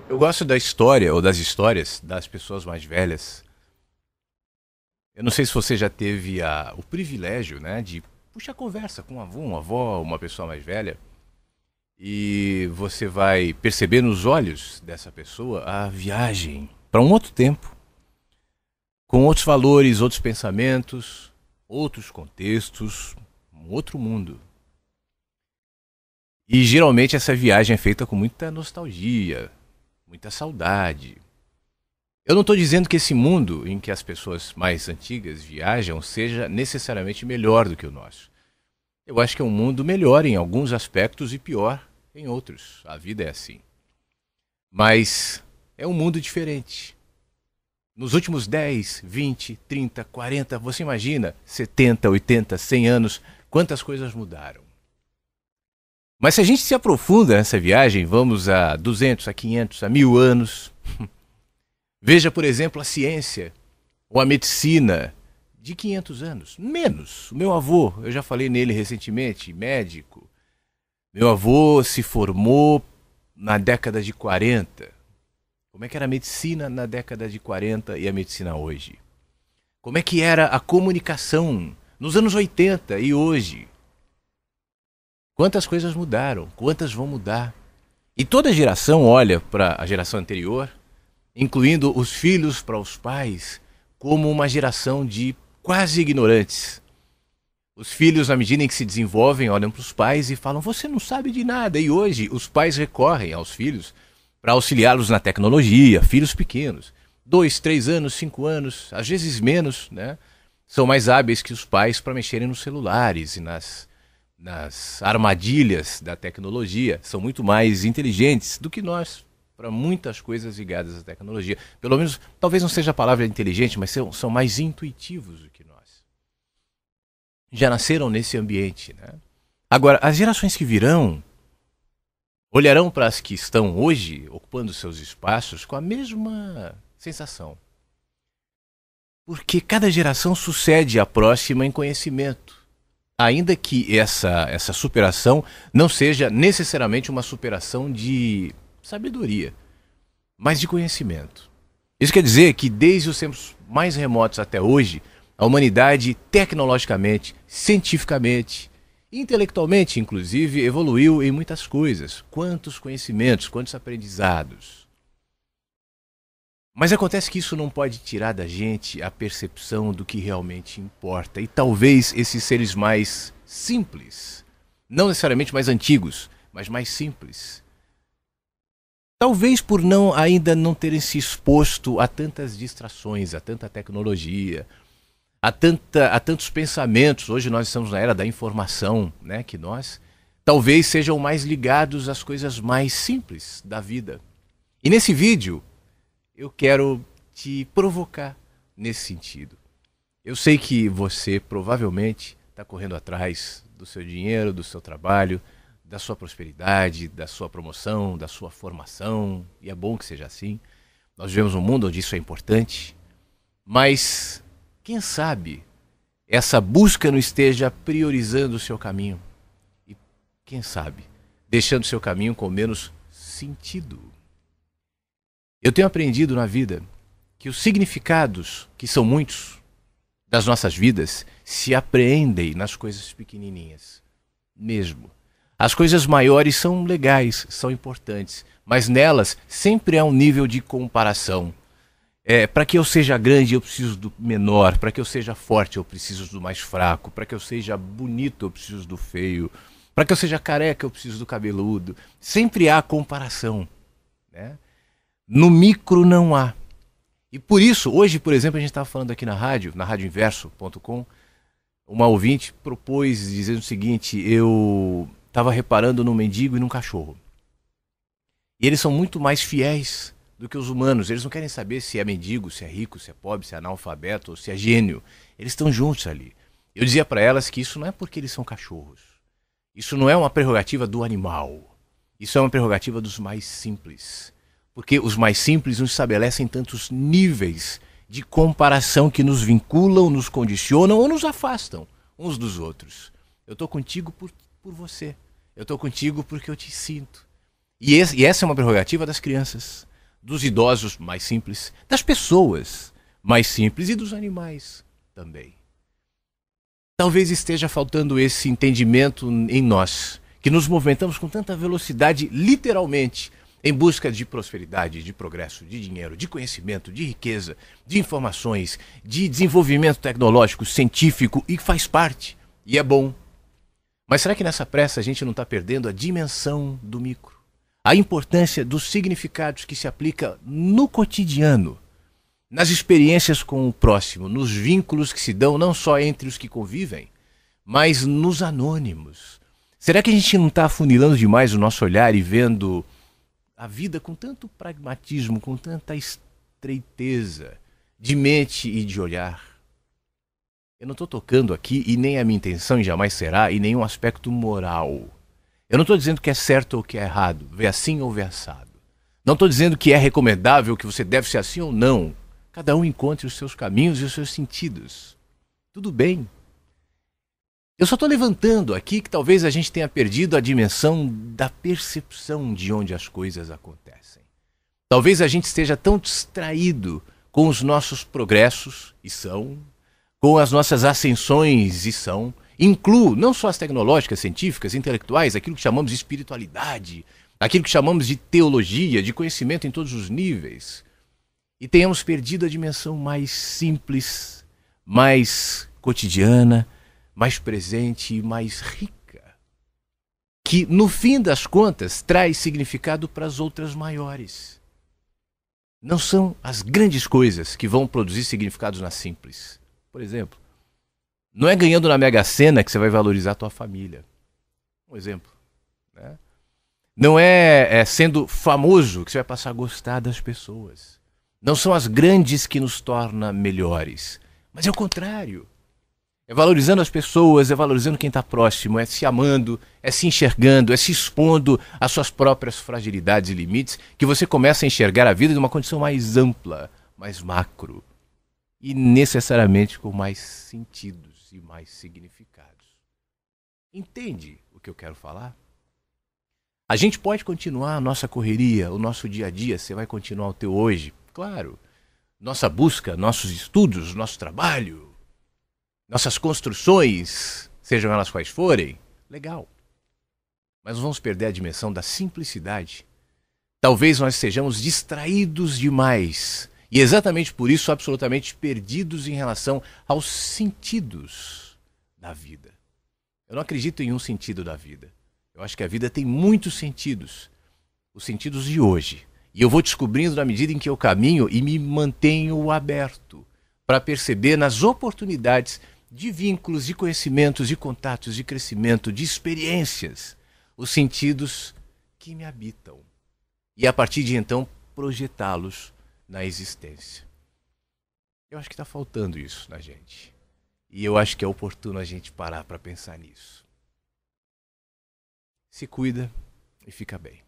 Eu gosto da história ou das histórias das pessoas mais velhas. Eu não sei se você já teve o privilégio, né, de puxar conversa com um avô, uma avó, uma pessoa mais velha, e você vai perceber nos olhos dessa pessoa a viagem para um outro tempo, com outros valores, outros pensamentos, outros contextos, um outro mundo. E geralmente essa viagem é feita com muita nostalgia, muita saudade. Eu não estou dizendo que esse mundo em que as pessoas mais antigas viajam seja necessariamente melhor do que o nosso. Eu acho que é um mundo melhor em alguns aspectos e pior em outros. A vida é assim. Mas é um mundo diferente. Nos últimos 10, 20, 30, 40, você imagina 70, 80, 100 anos, quantas coisas mudaram. Mas se a gente se aprofunda nessa viagem, vamos a 200, a 500, a 1000 anos. Veja, por exemplo, a ciência ou a medicina de 500 anos. Menos. O meu avô, eu já falei nele recentemente, médico. Meu avô se formou na década de 40. Como é que era a medicina na década de 40 e a medicina hoje? Como é que era a comunicação nos anos 80 e hoje? Quantas coisas mudaram? Quantas vão mudar? E toda geração olha para a geração anterior, incluindo os filhos para os pais, como uma geração de quase ignorantes. Os filhos, na medida em que se desenvolvem, olham para os pais e falam: você não sabe de nada. E hoje os pais recorrem aos filhos para auxiliá-los na tecnologia, filhos pequenos. 2, 3 anos, 5 anos, às vezes menos, né? São mais hábeis que os pais para mexerem nos celulares e nas armadilhas da tecnologia. São muito mais inteligentes do que nós para muitas coisas ligadas à tecnologia. Pelo menos, talvez não seja a palavra inteligente, mas são mais intuitivos do que nós. Já nasceram nesse ambiente, né? Agora, as gerações que virão olharão para as que estão hoje ocupando seus espaços com a mesma sensação. Porque cada geração sucede à próxima em conhecimento. Ainda que essa superação não seja necessariamente uma superação de sabedoria, mas de conhecimento. Isso quer dizer que desde os tempos mais remotos até hoje, a humanidade tecnologicamente, cientificamente, intelectualmente, inclusive, evoluiu em muitas coisas. Quantos conhecimentos, quantos aprendizados. Mas acontece que isso não pode tirar da gente a percepção do que realmente importa. E talvez esses seres mais simples, não necessariamente mais antigos, mas mais simples, talvez por ainda não terem se exposto a tantas distrações, a tanta tecnologia, a tantos pensamentos. Hoje nós estamos na era da informação, né? Que nós talvez sejam mais ligados às coisas mais simples da vida. E nesse vídeo eu quero te provocar nesse sentido. Eu sei que você provavelmente está correndo atrás do seu dinheiro, do seu trabalho, da sua prosperidade, da sua promoção, da sua formação, e é bom que seja assim. Nós vivemos um mundo onde isso é importante, mas quem sabe essa busca não esteja priorizando o seu caminho e, quem sabe, deixando o seu caminho com menos sentido. Eu tenho aprendido na vida que os significados, que são muitos, das nossas vidas, se apreendem nas coisas pequenininhas, mesmo. As coisas maiores são legais, são importantes, mas nelas sempre há um nível de comparação. Para que eu seja grande, eu preciso do menor. Para que eu seja forte, eu preciso do mais fraco. Para que eu seja bonito, eu preciso do feio. Para que eu seja careca, eu preciso do cabeludo. Sempre há comparação, né? No micro não há. E por isso, hoje, por exemplo, a gente estava falando aqui na radioinverso.com, uma ouvinte propôs dizendo o seguinte: eu estava reparando num mendigo e num cachorro. E eles são muito mais fiéis do que os humanos. Eles não querem saber se é mendigo, se é rico, se é pobre, se é analfabeto ou se é gênio. Eles estão juntos ali. Eu dizia para elas que isso não é porque eles são cachorros. Isso não é uma prerrogativa do animal. Isso é uma prerrogativa dos mais simples. Porque os mais simples nos estabelecem tantos níveis de comparação que nos vinculam, nos condicionam ou nos afastam uns dos outros. Eu estou contigo por você. Eu estou contigo porque eu te sinto. E essa é uma prerrogativa das crianças. dos idosos mais simples, das pessoas mais simples e dos animais também. Talvez esteja faltando esse entendimento em nós, que nos movimentamos com tanta velocidade, literalmente, em busca de prosperidade, de progresso, de dinheiro, de conhecimento, de riqueza, de informações, de desenvolvimento tecnológico, científico, e faz parte, e é bom. Mas será que nessa pressa a gente não está perdendo a dimensão do micro? A importância dos significados que se aplica no cotidiano, nas experiências com o próximo, nos vínculos que se dão não só entre os que convivem, mas nos anônimos. Será que a gente não está afunilando demais o nosso olhar e vendo a vida com tanto pragmatismo, com tanta estreiteza de mente e de olhar? Eu não estou tocando aqui, e nem a minha intenção e jamais será, em nenhum aspecto moral. Eu não estou dizendo que é certo ou que é errado, ver assim ou ver assado. Não estou dizendo que é recomendável, que você deve ser assim ou não. Cada um encontre os seus caminhos e os seus sentidos. Tudo bem. Eu só estou levantando aqui que talvez a gente tenha perdido a dimensão da percepção de onde as coisas acontecem. Talvez a gente esteja tão distraído com os nossos progressos, e são, com as nossas ascensões, e são, incluo não só as tecnológicas, científicas, intelectuais, aquilo que chamamos de espiritualidade, aquilo que chamamos de teologia, de conhecimento em todos os níveis, e tenhamos perdido a dimensão mais simples, mais cotidiana, mais presente e mais rica, que no fim das contas traz significado para as outras maiores. Não são as grandes coisas que vão produzir significados nas simples. Por exemplo, não é ganhando na Mega Sena que você vai valorizar a tua família. Um exemplo. Né? Não é sendo famoso que você vai passar a gostar das pessoas. Não são as grandes que nos tornam melhores, mas é o contrário. É valorizando as pessoas, é valorizando quem está próximo, é se amando, é se enxergando, é se expondo às suas próprias fragilidades e limites, que você começa a enxergar a vida de uma condição mais ampla, mais macro, e necessariamente com mais sentidos e mais significados. Entende o que eu quero falar? A gente pode continuar a nossa correria, o nosso dia a dia, você vai continuar o teu hoje, claro. Nossa busca, nossos estudos, nosso trabalho, nossas construções, sejam elas quais forem, legal. Mas vamos perder a dimensão da simplicidade. Talvez nós sejamos distraídos demais e exatamente por isso absolutamente perdidos em relação aos sentidos da vida. Eu não acredito em um sentido da vida. Eu acho que a vida tem muitos sentidos. Os sentidos de hoje. E eu vou descobrindo na medida em que eu caminho e me mantenho aberto para perceber nas oportunidades de vínculos, de conhecimentos, de contatos, de crescimento, de experiências, os sentidos que me habitam. E a partir de então, projetá-los na existência. Eu acho que está faltando isso na gente. E eu acho que é oportuno a gente parar para pensar nisso. Se cuida e fica bem.